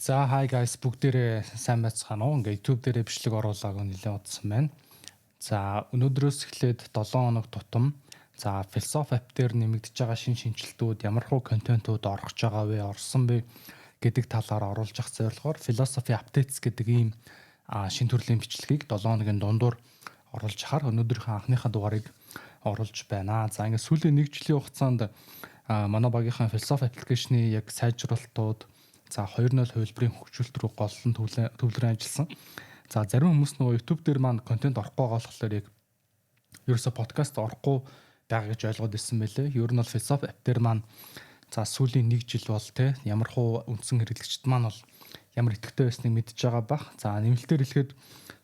За hi guys бүгдээрээ сайн байцгаана уу. Ингээ YouTube дээрээ бичлэг оруулааг нэлээд удсан байна. За өнөөдрөөс эхлээд 7 хоног тутам за Philosophy app дээр нэмэгдэж байгаа шинжилтүүд ямар хуу контентууд орох гэж байгаа вэ, орсон бэ гэдэг талаар оруулж авах зорилгоор Philosophy Updates гэдэг ийм шин төрлийн бичлэгийг 7 хоногийн дундуур оруулж ахаар өнөөдрийнхөө анхныхаа дугаарыг оруулж байна. За ингээ сүүлийн 1 жилийн хугацаанд манай багийнхаа Philosophy application-ы яг сайжруулалтууд за 2.0 хувилбарын хөгжүүлэлт рүү голлон төвлөрөн ажилласан. За зарим хүмүүс нөгөө YouTube дээр маань контент орохгүй байгаа болохоор яг ерөөсө подкаст орохгүй байгаа гэж ойлгоод ирсэн байлээ. Ер нь бол Philosophy app дээр маань за сүүлийн 1 жил бол те ямар хуу үндсэн хэрэглэгчд маань бол ямар идэвхтэй байсныг мэдж байгаа бах. За нэмэлтээр хэлэхэд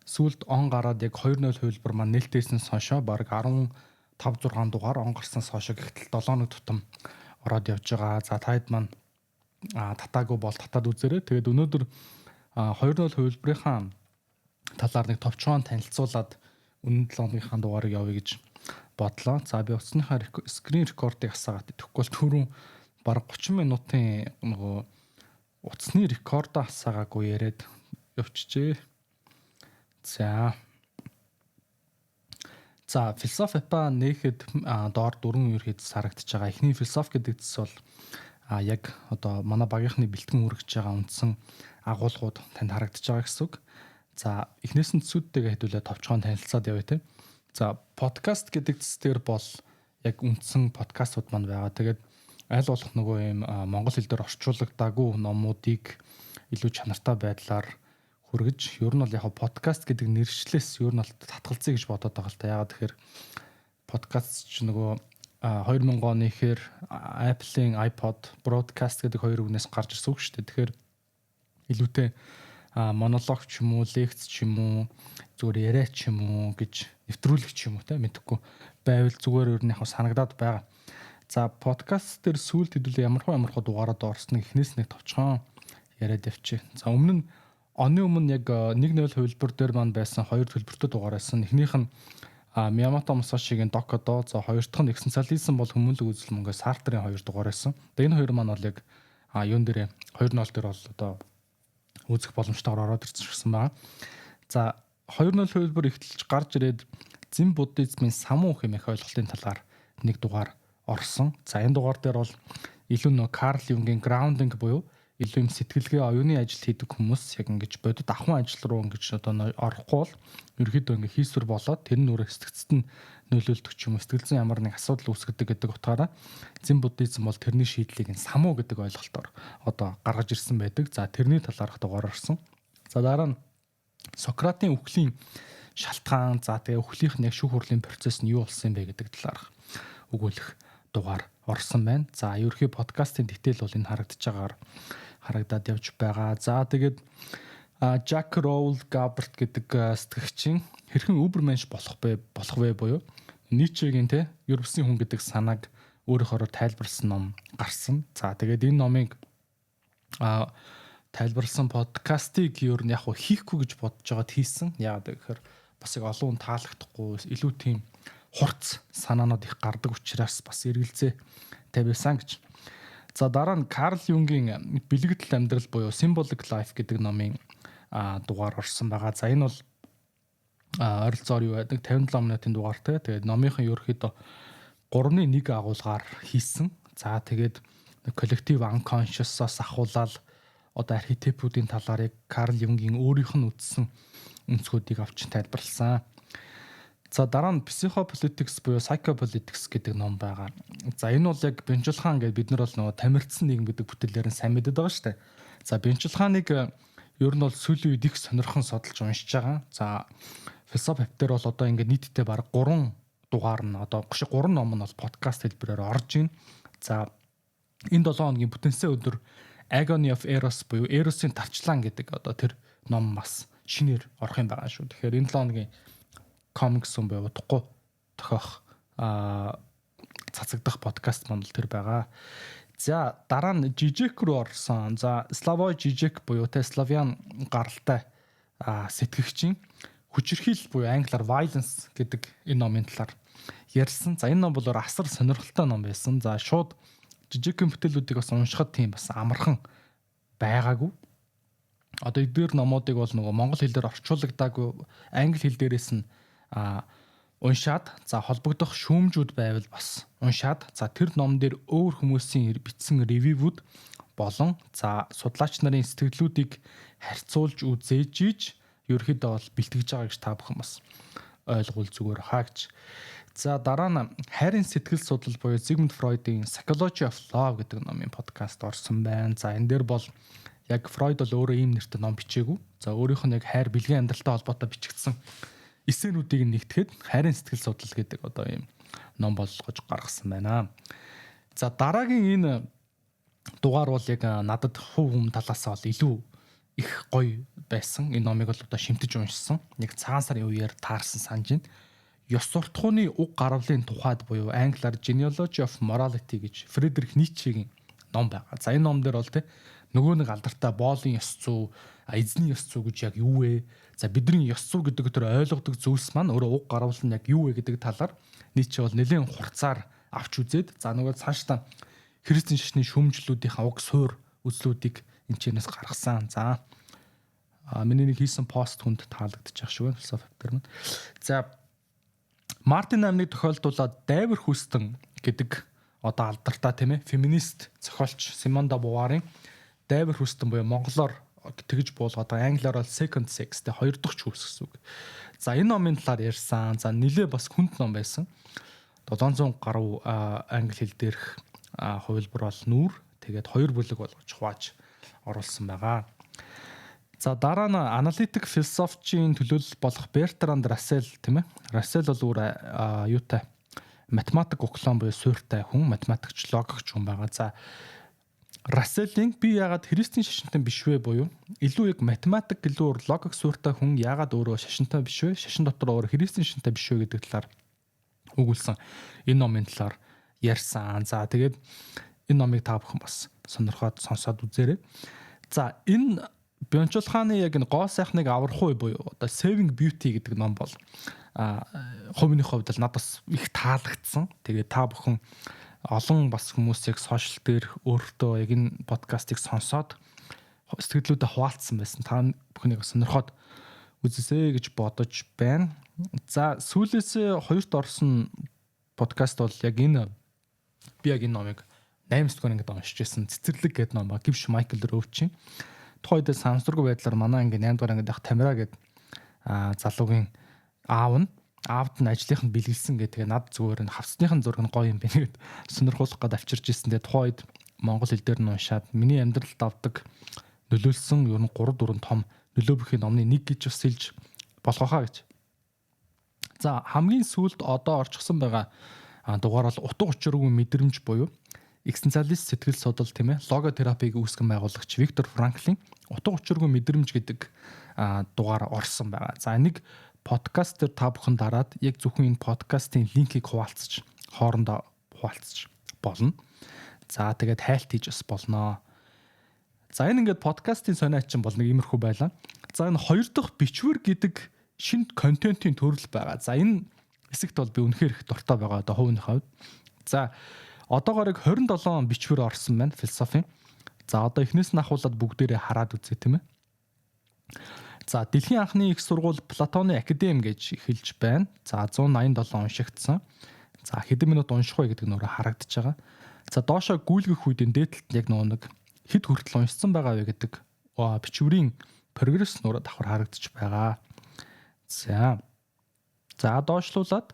сүүлд он гараад яг 2.0 хувилбар маань нээлттэйснээс хойшоо баг 15 6 дугаар он гарснаас хойшоо гэтэл 7 хоног тутам ороод явж байгаа. За таад маань татаагүй бол татаад үзээрэй. Тэгээд өнөөдөр 2.0 хувилбарынхаа талаар нэг товчхон танилцуулаад өнөө 7 хоногийнхаа дугаарыг явъя гэж бодлоо. За би утасныхаа скрин рекордыг асаагаад идэхгүй бол түрүүн бараг 30 минутын нөгөө утасны рекордоо асаагаагүй яриад явчихжээ. За Philosophy app нээхэд доор 4 үеэр хийж харагдаж байгаа. Эхний Philosophy гэдэг зүйл бол яг одоо манай багийнхны бэлтгэн үргэж байгаа үндсэн агуулгууд танд харагдаж байгаа гэсэн үг. За эхнээс нь төсүүдтэйгээ хэдүүлээ товчхон танилцаад явъя те. За подкаст гэдэг зүйл бол яг үндсэн подкастууд маань байгаа. Тэгээд аль болох нөгөө юм монгол хэл дээр орчуулагдаагүй номуудыг илүү чанартай байдлаар хүргэж, ер нь бол яг подкаст гэдэг нэршлээс ер нь бол татгалзъя гэж бодоод байгаа л та. Яагаад тэгэхээр подкаст ч нөгөө 2000 оны ихэр Apple-ийн iPod Broadcast гэдэг хоёр үгнээс гарч ирсэн үг шүү дээ. Тэгэхээр илүүтэй монолог ч юм уу, лекц ч юм уу, зүгээр яриа ч юм уу гэж нэвтрүүлэг ч юм уу те мэдэхгүй байвал зүгээр өөр нь яг санагдаад байгаа. За подкаст дээр сүүлд хэдүүлээ ямар хуу дугаараад орсныг эхнээс нэг товчхон яриад явчих. За өмнө нь оны өмнө яг 1.0 хувилбар дээр маань байсан 2 төлбөртэй дугаар байсан. Эхнийх нь Miyamoto Musashiгийн Dokado, за хоёр дахь нь Existentialism бол хүмүүнлэг үзэл мөнгө Sartre-ийн 2 дугаар байсан. Тэгээ энэ хоёр маань бол яг юун дээр 2.0 дээр бол одоо үзэх боломжтойгоор ороод ирсэн байна. За 2.0 хувилбар эхэлж гарч ирээд Зэн буддизмын самуу хэмээх ойлголтын талаар нэг дугаар орсон. За энэ дугаар дээр бол илүү нөө Карл Юнгийн grounding буюу илүү юм сэтгэлгээ оюуны ажил хийдэг хүмүүс яг ингэж бодит ахуйн ажил руу ингэж одоо орохгүй бол ерөөдөө ингэ хийсвэр болоод тэр нь өөрөө сэтгцэд нь нөлөөлдөг ч юм уу, сэтгэлзэн ямар нэг асуудал үүсгэдэг гэдэг утгаараа Зэн буддизм бол тэрний шийдлийг самуу гэдэг ойлголтоор одоо гаргаж ирсэн байдаг. За тэрний талаарх дугаар орсон. За дараа нь Сократын үхлийн шалтгаан, за тэгээ үхлийнх нь яг шүүх хурлын процесс нь юу болсон бэ гэдэг талаарх өгүүлэх дугаар орсон байна. За ерөнхий подкастын дэтэл бол энэ харагдаад явж байгаа. За тэгээд Jack Roll Gabert гэдэг сэтгэгчийн хэрхэн Übermensch болох вэ буюу Ницшегийн те ерөвсний хүн гэдэг санааг өөрөөр тайлбарласан ном гарсан. За тэгээд энэ номыг тайлбарласан подкастыг ер нь яг хийхгүй гэж бодож байгаад хийсэн. Яагаад гэхээр бас яг олон хүн таалагдахгүй илүү тийм хурц санаанууд их гардаг учраас бас эргэлзээ тавьсан гэж. За дараа нь Карл Юнгийн бэлэгдэл амьдрал буюу Symbolic Life гэдэг номын дугаар орсон байгаа. За энэ бол ойролцоогоор юу байдаг 57 минутын дугаартай. Тэгээд номынхан ерөөхдөө 3-1 агуулгаар хийсэн. За тэгээд collective unconscious-аас ахуулаад одоо архетипүүдийн талаар яг Карл Юнгийн өөрийнх нь үздсэн өнцгүүдийг авч тайлбарласан. За дараа нь Psychopolitics буюу Psychopolitics гэдэг ном байгаа. За энэ бол яг Бенжил хаан гэдэг бид нар бол нөгөө тамирчсан нийгэм гэдэг бүтээлээр нь сайн мэддэг байгаа шүү дээ. За Бенжил хааныг ер нь бол сүүлийн үед их сонирхон судалж уншиж байгаа. За Philosophy app дээр бол одоо ингээд нийтдээ бараг 3 дугаар нь одоо 3 ном нь бол подкаст хэлбэрээр орж ийн. За энэ 7 хоногийн бүтэнсээ өдөр Agony of Eros буюу Eros-ийн тарчлаан гэдэг одоо тэр ном бас шинээр орох юм байгаа шүү. Тэгэхээр энэ 7 хоногийн комикс юм байв удахгүй тохиох цацагдах подкаст мандал тэр байгаа. За дараа нь Жижек рүү орсон. За Slavoj Žižek буюу те славян гаралтай сэтгэгчийн хүчирхийлэл буюу англиар violence гэдэг энэ номын талаар ярьсан. За энэ ном бол асар сонирхолтой ном байсан. За шууд Жижекийн бүтээлүүдийг бас уншихад тийм бас амархан байгаагүй. одоо эдгээр номуудыг бол нөгөө монгол хэлээр орчуулагдаагүй англи хэл дээрээс нь уншаад за холбогдох шүүмжүүд байвал бас уншаад за тэр ном дээр өөр хүмүүсийн бичсэн ревювүүд болон за судлаач нарын сэтгэлдлүүдийг харьцуулж үзээж иж ерөөхдөө бол бэлтгэж байгаа гэж та бүхэн бас ойлгуул зүгээр хаагч. За дараа нь хайрын сэтгэл судлал буюу Sigmund Freud-ийн Psychology of Love гэдэг номын подкаст орсон байна. За энэ дээр бол яг Фройд бол өөрөө ийм нэртэй ном бичээгүй. За өөрийнх нь яг хайр бэлгийн амьдралтай холбоотой бичигдсэн эсээнүүдийг нэгтгэхэд хайрын сэтгэл судлал гэдэг одоо ийм ном болгож гаргасан байна. За дараагийн энэ дугаар бол яг надад хувь хүн талаас нь илүү их гоё байсан. Энэ номыг бол одоо шимтэж уншсан. Нэг цагаан сарын үеэр таарсан санаж байна. Ёс суртахууны уг гарвлын тухайд буюу англиар Genealogy of Morality гэж Фридрих Ницшегийн ном байгаа. За энэ ном дээр бол нөгөө нэг алдартай боолын ёс зүй, эзний ёс зүй гэж яг юу вэ? За бидний ёс зүй гэдэг тэр ойлгодог зүйлс маань өөрөө уг гарвал нь яг юу вэ гэдэг талаар Ницше бол нэлээд хурцаар авч үзээд за нөгөө цаашдаа христийн шашны шүүмжлүүдийн уг суур үзлүүдийг энэ чэнэс гаргасан. За миний нэг хийсэн пост хүнд таалагдчих шиг байна философи дээр маань. За Мартин Намныг тохиолдуулаад Дайвер Хүстэн гэдэг одоо алдартай тийм ээ феминист зохиолч Симон де Буварын Дайвер Хүстэн буюу монголоор тэгж буулгаад англиар бол second sex тэ хоёр дахь чүүс гэсэн үг. За энэ номын талаар ярьсан. За нэлээ бас хүнд ном байсан. 700 гаруй англи хэл дээрх хувилбар бол нүүр тэгээд 2 бүлэг болгож хувааж оруулсан байгаа. За дараа нь аналитик философичийн төлөөлөл болох Бертранд Рассел тийм ээ. Рассел бол өөр юутай математик уклон буюу суурьтай хүн, математикч, логикч хүн байгаа. За Расселийн би яагаад христийн шашинтай биш вэ буюу илүү яг математик илүү логик суурьтай хүн яагаад өөрөө шашинтай биш вэ? Шашин дотор өөр христийн шашинтай биш вэ гэдэг талаар өгүүлсэн энэ номын талаар ярьсан. За тэгээд энэ номыг та бүхэн бас сонирхоод сонсоод үзээрэй. За энэ Бёнчул хааны яг энэ гоо сайхныг аврах уу буюу одоо Saving Beauty гэдэг ном бол хувийн хувьд л надад их таалагдсан. Тэгээд та бүхэн олон бас хүмүүс яг сошиал дээр өөртөө яг энэ подкастыг сонсоод сэтгэлдээ хуваалцсан байсан. Та бүхнийг сонирхоод үзээсэй гэж бодож байна. За сүүлээс хоёрт орсон подкаст бол яг энэ би яг энэ номыг 8 сэтгүүр ингээд уншиж байсан. Цэцэрлэг гэдэг ном ба Гивш Майкл Рөвчин. Тухайд сансургүй байдлаар манай ингээд 8 дугаар ангид ах Тамирагээд залуугийн аав нь аавд нь ажлынх нь бэлгэлсэн гэдэг над зүгээр нь хавцныхын зураг нь гоё юм байна гэд сонирхуулах гээд авчирч ирсэн. Тэгээ тухайд монгол хэл дээр нь уншаад миний амьдралд авдаг нөлөөлсөн ер нь 3 4 том нөлөө бүхий номны нэг гэж бас хэлж болох хаа гэж. За хамгийн сүүлд одоо орчихсон байгаа дугаар бол утга учиргүй мэдрэмж буюу экзистенциалист сэтгэл судлал тийм ээ логотерапиг үүсгэн байгуулагч Виктор Франклин утга учиргүй мэдрэмж гэдэг дугаар орсон байгаа. За нэг подкаст дээр та бүхэн дараад яг зөвхөн энэ подкастын линкийг хуваалцаж хоорондоо хуваалцаж болно. За тэгээд хайлт хийж бас болно. За энэ ингээд подкастын сониачин бол нэг иймэрхүү байлаа. За энэ хоёр дахь бичвэр гэдэг шинэ контентын төрөл байгаа. За энэ хэсэгт бол би үнэхээр их дуртай байгаа одоо хувийн хувьд. За одоогоор 27 бичвэр орсон байна философийн. За одоо эхнээс нь ахуулаад бүгдээрээ хараад үзье тийм ээ. За дэлхийн анхны их сургууль Платоны академи гэж эхэлж байна. За 187 уншигдсан. За хэдэн минут унших вэ гэдэг нь өөрөө харагдаж байгаа. За доошоо гүйлгэх үед энэ дээдлэлт яг нэг хэд хүртэл уншсан байгаа вэ гэдэг бичвэрийн прогресс нураа давхар харагдаж байгаа. За доошлуулад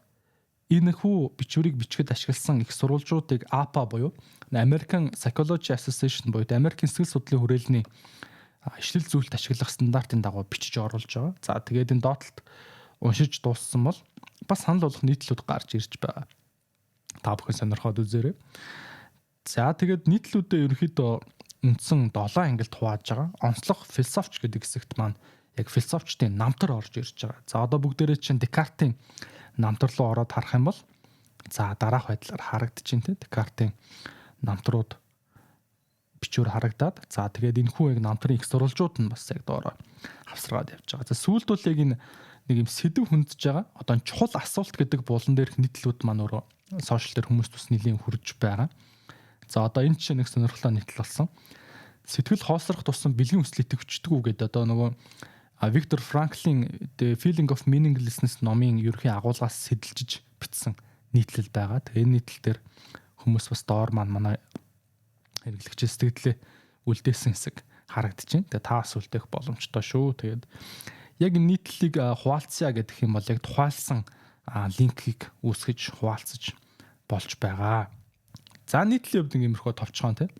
энэ хүү бичвэрийг бичгэд ашигласан их сурвалжуудыг APA буюу American Psychology Association буюу Америкийн сэтгэл судлалын хүрээлэний ишлэл зүйлд ашиглах стандартын дагуу бичиж оруулж байгаа. За тэгээд энэ доотлолт уншиж дууссан бол бас санал болгох нийтлүүд гарч ирж байгаа. Та бүхэн сонирхоод үзээрэй. За тэгээд нийтлүүдээ ерөнхийдөө үндсэн 7 ангилд хувааж байгаа. Онцлог философч гэдэг хэсэгт маань яг философчдын намтар орж ирж байгаа. За одоо бүгдээрээ чинь Декартийн намтар руу ороод харах юм бол за дараах байдлаар харагдчихээн те Декартийн намтрууд бичвэр харагдаад за тэгээд энэ хүн яг намтрын их сурвалжууд нь бас яг доороо хавсаргаад явж байгаа. За сүүлд бол яг энэ нэг юм сэдв хөндөж байгаа. Одоо чухал асуулт гэдэг булан дээрх нийтлүүд маань өөрөө сошиал дээр хүмүүст бас нэлийн хүрж байгаа. За одоо энэ чинь нэг сонирхолтой нийтлэл болсон. сэтгэл хоосрох тусам бэлгийн хүсэл идэвхждэг үү гэдэг одоо нөгөө Виктор Франклин The Feeling of Meaninglessness номын ерөнхий агуулгаас сэдэлжиж бичсэн нийтлэл байгаа. Тэгээ энэ нийтлэл дээр хүмүүс бас доор манай хэрэглэгчээ сэтгэлдээ үлдээсэн хэсэг харагдаж байна. Тэгээ та бас үлдээх боломжтой шүү. Тэгээд яг нийтлэлийг хуваалцъя гэдэг юм бол яг тухайлсан линкийг үүсгэж хуваалцаж болж байгаа. За нийтлэлийн хувьд ингээмэрхүү товчхон тий.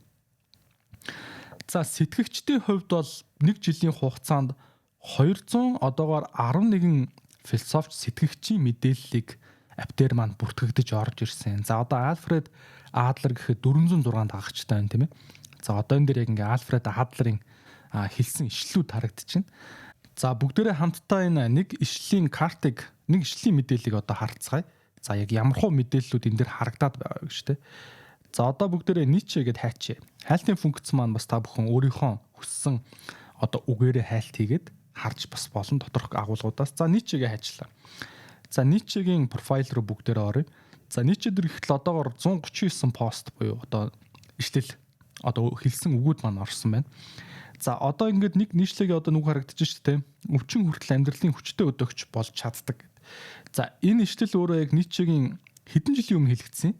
За сэтгэгчдийн хувьд бол 1 жилийн хугацаанд 200 одоогоор 11 философч сэтгэгчийн мэдээллийг апдээр маань бүртгэгдэж орж ирсэн. За одоо Альфред Адлер гэхэд 406 дагагчтай байна тийм ээ. За одоо энэ дээр яг ингээ Альфред Адлерын хэлсэн ишлэлүүд харагдчихэв. За бүгдээрээ хамтдаа энэ нэг ишлэлийн картыг, нэг ишлэлийн мэдээллийг одоо харцгаая. За яг ямархуу мэдээллүүд энэ дээр харагдаад байгаа гэж тийм. За одоо бүгдээрээ Ницше гэд хайчээ. Хайлтын функц маань бас та бүхэн өөрийнхөө хүссэн одоо үгээрээ хайлт хийгээд харж бас болон доторх агуулгуудаас. За Ницшегээ хайчлаа. За Ницшегийн профайл руу бүгдээрээ оръё. За Ницше дээр ихтэл одоогоор 139 пост буюу одоо ишлэл одоо хэлсэн үгүүд маань орсон байна. За одоо ингээд нэг нийтлэгээ одоо нүг харагдаж шүү дээ. Өвчин хүртэл амьдралын хүчтэй өдөөгч болж чаддаг. За энэ ишлэл өөрөө яг Ницшегийн хэдэн жилийн өмнө хэлэгдсэн.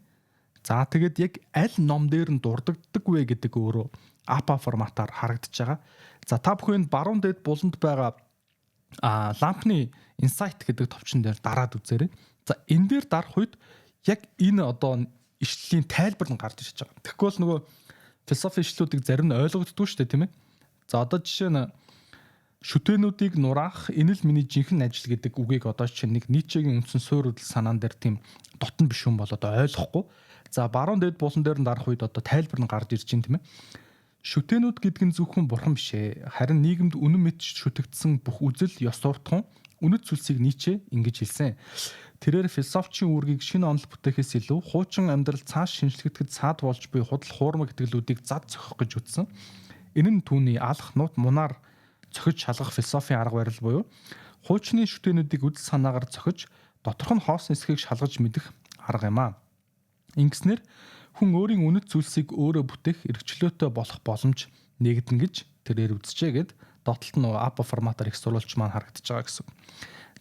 За тэгээд яг аль ном дээр нь дурддагдаг вэ гэдэг өөрөө APA форматаар харагдаж байгаа. За та бүхэн баруун дээд буланд байгаа лампны insight гэдэг товчон дээр дараад үзээрэй. За энэ дээр дарах үед яг энэ одоо ишлэлийн тайлбар нь гарч ирж байгаа. Тэгэхгүй бол нөгөө философи ишлүүдийг зарим нь ойлгогддгүй шүү дээ тийм ээ. За одоо жишээ нь шүтээнүүдийг нураах энэ л миний жинхэнэ ажил гэдэг үгийг одоо чинь нэг Ницшегийн үндсэн суурь санаан дээр тийм дотн биш юм бол одоо ойлгохгүй. За баруун дээд булан дээр нь дарах үед одоо тайлбар нь гарч ирж байна тийм ээ. Шүтээнүүд гэдэг нь зөвхөн бурхан биш ээ. Харин нийгэмд үнэн мэт шүтэгдсэн бүх үзэл, ёс суртахуун, үнэт зүйлсийг Ницше ингэж хэлсэн. Тэрээр философичийн үүргийг шинэ онол бүтээхээс илүү хуучин амьдрал цааш шинжлэхдэгд цаад болж буй худал хуурмаг итгэлүүдийг зад зохих гэж үзсэн. Энэ нь түүний алах нут мунаар цохиж шалгах философийн арга барил буюу хуучны шүтээнүүдийг үдэл санаагаар цохиж доторх нь хоосон эсхийг шалгаж мэдэх арга юм аа. Ингэснээр хүн өөрийн үнэт зүйлсийг өөрөө бүтээх эрхчлөөтэй болох боломж нэгдэн гэж тэрээр үзжээ гэд дотлолт нь APA форматаар их сурвалж маань харагдаж байгаа гэсэн.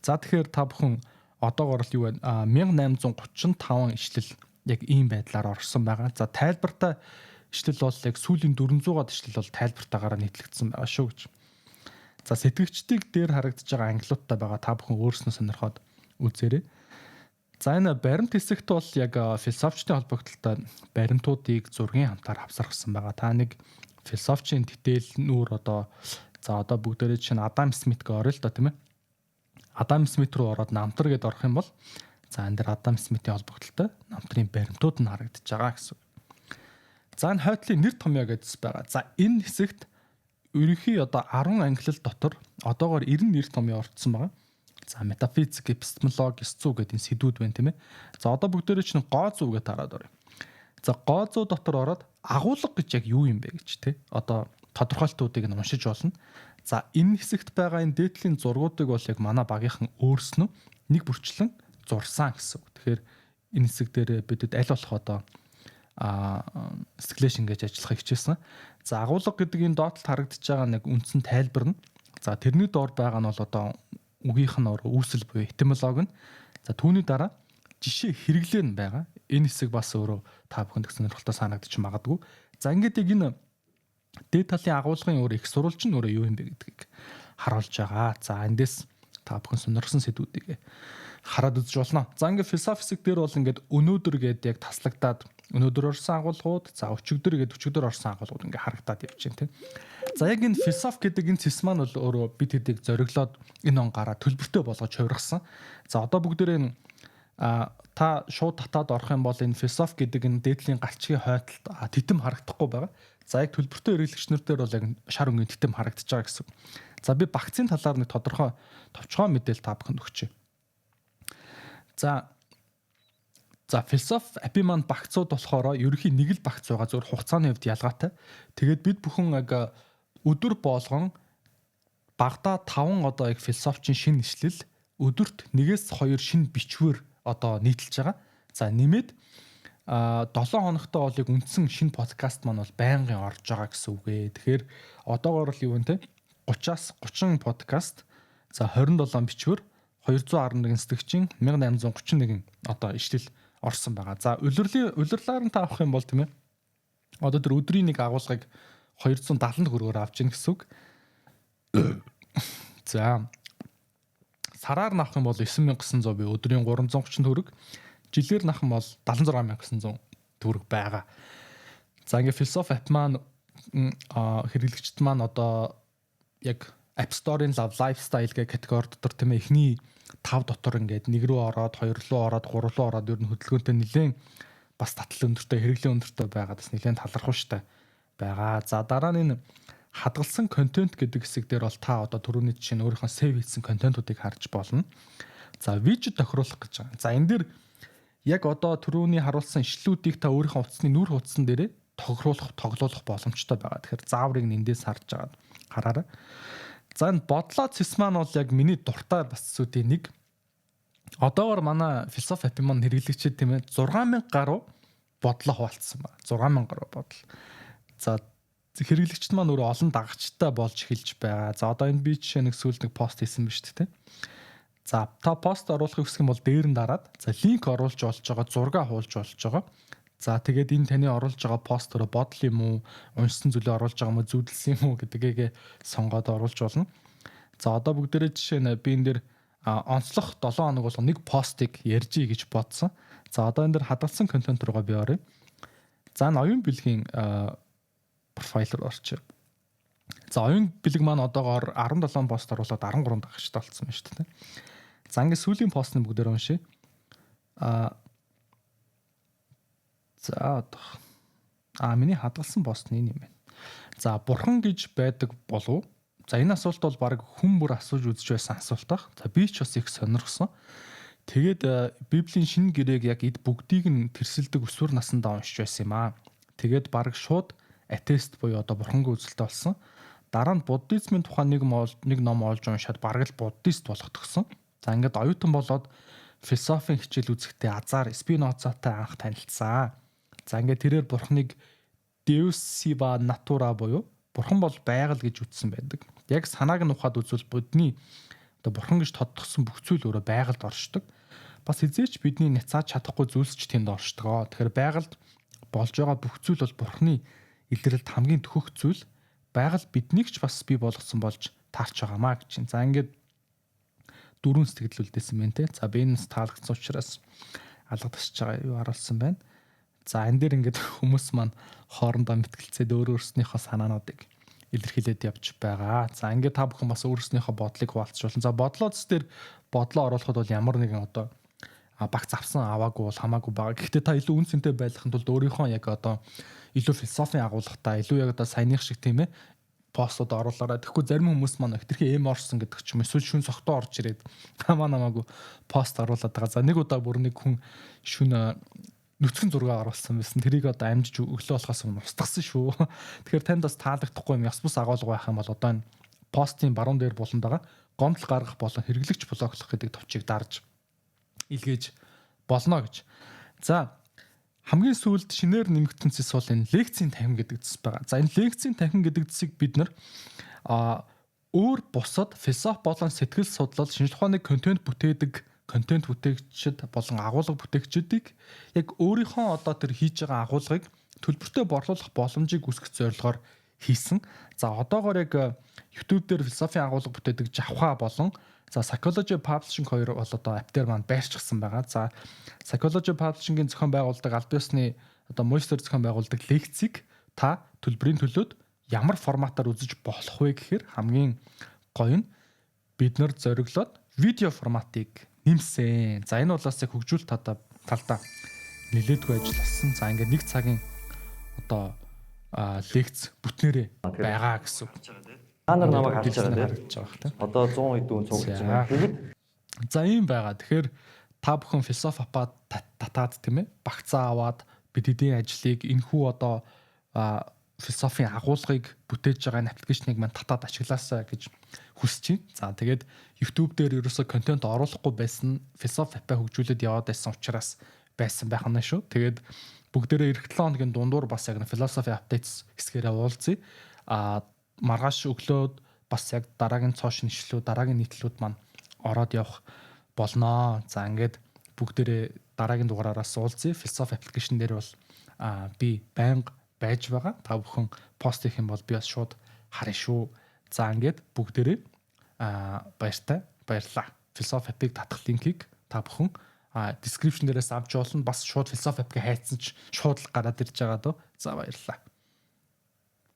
За тэгэхээр та бүхэн одоогоор л юу вэ 1835 ишлэл яг ийм байдлаар орсон байгаа. За тайлбартай ишлэл бол яг сүүлийн 400-аад ишлэл бол тайлбартаагаар нийтлэгдсэн байгаа шүү гэж. За сэтгэгчдийг дээр харагдаж байгаа ангилуудтай байгаа та бүхэн өөрснөө сонирхоод үзээрэй. За энэ баримт хэсэгт бол яг философичны холбогдлолтой баримтуудыг зургийн хамтаар авсаргасан байгаа. Та нэг философичийн дитэйл нүүр одоо бүгдээрээ чинь Адам Смит гээ орё л да тийм ээ. Адам Смит руу ороод намтар гэдээ орох юм бол за энэ дэр Адам Смитийн холбогдлолтой намтрын баримтууд нь харагдаж байгаа гэсэн. За энэ хойтлын нэр томьёо гэдс байгаа. За энэ хэсэгт ерөнхий одоо 10 ангилал дотор одоогоор 90 нэр томьёо орцсон байгаа. За метафизик, эпистемологи, эсцүү гэдэг энэ сэдвүүд байна тийм ээ. За одоо бүгдээрээ чинь гоо зүү гэж тараад орё. За гоо зүү дотор ороод агуулга гэж яг юу юм бэ гэж тий. Одоо тодорхойлтуудыг нь уншиж болно. За энэ хэсэгт байгаа энэ дээдлийн зургуудыг бол яг манай багийнхан өөрснөө нэг бүрчлэн зурсан гэсэн. Тэгэхээр энэ хэсэг дээр бидэд аль болох одоо стиклэшн гэж ажиллахыг хичээсэн. За агуулга гэдэг энэ доотлолт харагдаж байгаа нэг үндсэн тайлбар нь. За тэрний доор байгаа нь бол одоо үгийнх нь үүсэл буюу этимологи нь. За түүний дараа жишээ хэрэглээ нь байгаа. Энэ хэсэг бас өөрөө та бүхэнд сонирхолтой санагдаж магадгүй. За ингээд яг энэ дээд талын агуулгын өөр их сурвалж нь өөрөө юу юм бэ гэдгийг харуулж байгаа. За эндээс та бүхэн сонирхсан сэдвүүдийг хараад үзэж болно. За ингээд философи дээр бол ингээд өнөөдөр гэдэг яг таслагдаад өнөөдөр орсон агуулгууд, за өчигдөр гэдэг өчигдөр орсон агуулгууд ингээд харагдаад явж байна тийм. За яг энэ философи гэдэг энэ цэс маань бол өөрөө бид хэдийг зориглоод энэ он гараа төлбөртэй болгож хувиргасан. За одоо бүгдээрээ та шууд татаад орох юм бол энэ философи гэдэг энэ дээдлийн галчгийн хойдолд титэм харагдахгүй байгаа. За яг төлбөртэй эргэлэгчнэр дээр бол яг шар өнгийн титэм харагдаж байгаа гэсэн. За би багцын талаар нэг тодорхой товчхон мэдээлэл та бүхэнд өгчээ. За философи апи маань багцууд болохоор ерөнхийн нэг л багц байгаа зөвхөн хугацааны хувьд ялгаатай. Тэгээд бид бүхэн яг өдөр болгон багада 5 одоо яг философичийн шинэ ишлэл өдөрт 1-2 шинэ бичвэр одоо нийтэлж байгаа. За нэмээд 7 хоногтой бол яг үндсэн шинэ подкаст маань бол байнгын орж байгаа гэсэн үг ээ. Тэгэхээр одоогоор л юу вэ те 30-аас 30 подкаст за 27 бичвэр 211 сэтгчин 1831 одоо ишлэл орсон байгаа. За улирлаар нь та авах юм бол тийм ээ. Одоо тэр өдрийн нэг агуулгыг 270 төгрөгөөр авч ийн гэсэн үг. За сараар нь авах юм бол 9900 бий өдрийн 330 төгрөг. Жилээр нах юм бол 76900 төгрөг байгаа. За ингээ Philosophy app маань хэрэглэгчд маань одоо яг App Store-ын lifestyle гэх категори дотор тийм ээ эхний 5 дотор ингээд 1 рүү ороод 2 руу ороод 3 руу ороод ер нь хөдөлгөөнтэй нэлээд бас татал өндөртэй хэрэглэн өндөртэй байгаа бас нэлээд талархав штэ байгаа. За дараа нь энэ хадгалсан контент гэдэг хэсэг дээр бол та одоо түрүүний жишээ нь өөрийнхөө save хийсэн контентуудыг харж болно. За видео тохируулах гэж байгаа. За энэ дээр яг одоо түрүүний харуулсан ишлүүдийг та өөрийнхөө утасны нүр хуудсан дээрээ тоглуулах боломжтой байгаа. Тэгэхээр зааврыг эндээс харж агаад хараарай. За энэ бодлоо цэс маань бол яг миний дуртай бас зүйлийн нэг. Одоогор манай Philosophy app маань хэрэглэгчид тийм ээ 6000 гаруй бодлоо хуваалцсан байна. 6000 гаруй бодол. За хэрэглэгчид маань өөрөө олон дагагчтай болж эхэлж байгаа. За одоо энэ би жишээ нэг сүүлд нэг пост хийсэн биз дээ. За та пост оруулахыг хүсэх юм бол дээр нь дараад за линк оруулж болж байгаа, зураг хуулж болж байгаа. За тэгээд энэ таны оруулж байгаа пост өөрөө бодол юм уу, уншсан зүйлээ оруулж байгаа юм уу, зүудэлсэн юм уу гэдгийг сонгоод оруулж болно. За одоо бүгдээрээ жишээ нь би энэ дээр онцлох 7 хоног болгоо нэг постыг ярьжий гэж бодсон. За одоо энэ дээр хадгалсан контент руугаа би оръё. За энэ оюун бэлгийн профайл руу орчих. За оюун бэлэг маань одоогоор 17 пост оруулаад 13 дагагчтай болсон байна шүү дээ. За ингээд сүүлийн постны бүгдээр уншъя. За миний хадгалсан пост нь юм байна. За бурхан гэж байдаг болов? За энэ асуулт бол баг хүн бүр асууж үзэж байсан асуулт баг. За би ч бас их сонирхсон. Тэгээд Библийн шинэ гэрээг яг эд бүгдийг нь тэрсэлдэг өсвөр насандаа уншиж байсан юм аа. Тэгээд баг шууд атеист буюу одоо бурхангүй үзэлтэй болсон. Дараа нь буддизмын тухай нэг ном олж уншаад бараг л буддист болгохдсон. За ингээд оюутан болоод философийн хичээл үзэхдээ Азар Спинозатай анх танилцсан. За ингээд тэрээр бурхныг Deus siva natura буюу бурхан бол байгаль гэж үзсэн байдаг. Яг санааг нь ухаад үзвэл будны одоо бурхан гэж тодтогсон бүх зүйл өөрөө байгальд оршдог. Бас хизээч бидний няцааж чадахгүй зүйлс ч тэнд оршдог. Тэгэхээр байгальд болж байгаа бүх зүйл бол бурхны илрэлт хамгийн төхөх зүйл. Байгаль биднийг ч бас бий болгосон болж таарч байгаамаа гэж. За ингээд дөрвөн сэтгэл үлдээсэн байна те. За би энэ таалагдсан учраас алгадчихж байгаа юу харуулсан байна. За энэ дээр ингээд хүмүүс маань хоорондоо мэтгэлцээд өөрснийхөө санаануудыг илэрхийлээд явж байгаа. За ингээд та бүхэн бас өөрснийхөө бодлыг хуваалцж болно. За бодлооц дээр бодлоо оруулахад бол ямар нэгэн одоо багц авсан аваагүй бол хамаагүй байгаа. Гэхдээ та илүү үнцэнтэй байхын тулд өөрийнхөө яг одоо илүү философийн агуулгатай, илүү яг одоо саяных шиг тийм ээ постууд оруулаарай. Тэгэхгүй зарим хүмүүс маань хэтэрхий эм орсон гэдэг ч юм эсвэл шүн согтоо орж ирээд хамаагүй пост оруулаад байгаа. За нэг удаа бүр нэг хүн шүн нүцгэн зураг оруулсан байсан. Тэрийг одоо амжиж өглөө болохоос өмнө устгасан шүү. Тэгэхээр танд бас таалагдахгүй юм яс бус агуулга байх юм бол одоо энэ постын баруун дээр буланд байгаа гомдол гаргах болон хэрэглэгч блоклох гэдэг товчийг дарж илгээж болно гэж. За хамгийн сүүлд шинээр нэмэгдсэн цэс бол энэ лекцийн танхим гэдэг цэс байгаа. За энэ лекцийн танхим гэдэг цэсийг бид нар өөр бусад философи болон сэтгэл судлал шинжлэх ухааны контент бүтээгчид болон агуулга бүтээгчдийг яг өөрийнхөө одоо тэр хийж байгаа агуулгыг төлбөртэй борлуулах боломжийг үүсгэх зорилгоор хийсэн. За одоогоор яг YouTube дээр философийн агуулга бүтээдэг Жавха болон за Psychology Publishing хоёр бол одоо app дээр маань байршчихсан байгаа. За Psychology Publishing-ийн зохион байгуулдаг аль биесны одоо Moister зохион байгуулдаг лекцийг та төлбөрийн төлөөд ямар форматаар үзэж болох вэ гэхээр хамгийн гоё нь бид нар зориглоод видео форматыг нэмсэн. За энэ бол бас яг хөгжүүл талдаа нэлээдгүй ажил болсон. За ингээд нэг цагийн одоо лекц бүтнээрээ байгаа гэсэн. Та нар намайг харж байгаа тийм. Одоо 100 хэдэн цуг гэж байна. Тэгээд за ийм байгаа. Тэгэхээр та бүхэн философи апад татаад тийм ээ багцаа аваад бид эдийн ажлыг энэхүү одоо философийн агуулгыг бүтээж байгаа энэ аппликейшнийг маань татаад ашиглаасаа гэж хүсэж байна. За тэгээд YouTube дээр ерөөсө контент оруулахгүй байсан философи апаа хөгжүүлээд яваад байсан учраас байсан байх нь шүү. Тэгээд бүгдээрээ эх 7 хоногийн дундуур бас яг philosophy updates хэсгээрээ уулзъя. Маргааш өглөөд бас яг дараагийн цоош нэшлүүд, дараагийн нийтлүүд маань ороод явах болноо. За ингээд бүгдээрээ дараагийн дугаараас уулзъя. Philosophy application дээр бол би байнга байж байгаа. Та бүхэн пост хийх юм бол би бас шууд харъя шүү. За ингээд бүгдээрээ баярлалаа. Philosophy app-ыг татах линкийг та бүхэн description дээрээс авч болно. Бас шууд Philosophy app-ыг хайцсан ч шууд л гараад ирж байгаа дөө. За баярлалаа.